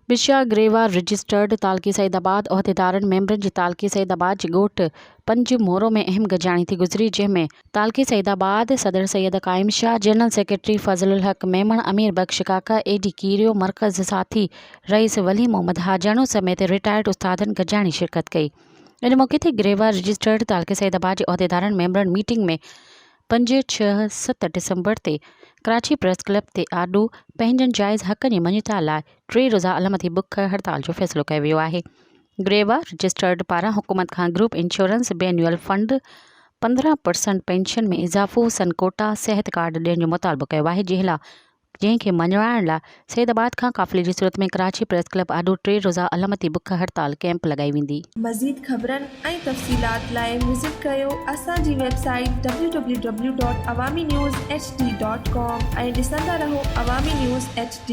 Visa ग्रेवा registered तालकी Saidabad उहदेदारनि मेंबरनि जी तालकी सईदाबाद जे ॻोठ पंज मोरो में अहम गजाणी थी गुज़री, जंहिंमें तालकी सईदाबाद सदर सैयद काइम शाह, जनरल सेक्रेटरी फज़लुल हक मेमण, अमीर बख्श काका, एडी कीरियो, मरकज़ साथी रईस वली मोहम्मद हाजणो समेत रिटायर्ड उस्तादनि गजाणी शिरकत कई। इन मौके ते ग्रेवा रजिस्टर्ड तालकी सईदाबाद जे उहदेदारनि मेंबरनि मीटिंग में 5, 6, 7 डिसंबर ते कराची प्रेस क्लब ते आडू पंहिंजनि जाइज़ हक़नि जी मञता लाइ 3 रोज़ा अलमती बुख हड़ताल जो फ़ैसिलो कयो वियो आहे। ग्रेवा रजिस्टर्ड पारां हुकूमत खां ग्रुप इंश्योरेंस, बेन्युअल फंड, 15% पेंशन में इज़ाफ़ो, सनकोटा, सेहत कार्ड ॾियण जो मुतालबो कयो आहे, जंहिंखे मञाइण लाइ सईदाबाद खां काफ़िले जी सूरत में कराची प्रेस क्लब आडू 3 रोज़ा अलमती बुख हड़ताल कैंप लगाई वेंदी। मज़ीद ख़बरनि ऐं तफ़सीलात लाइ विज़िट कयो असांजी वेबसाइट www.awamiNewsHD.com ऐं ॾिसंदा रहो अवामी न्यूज़ HD।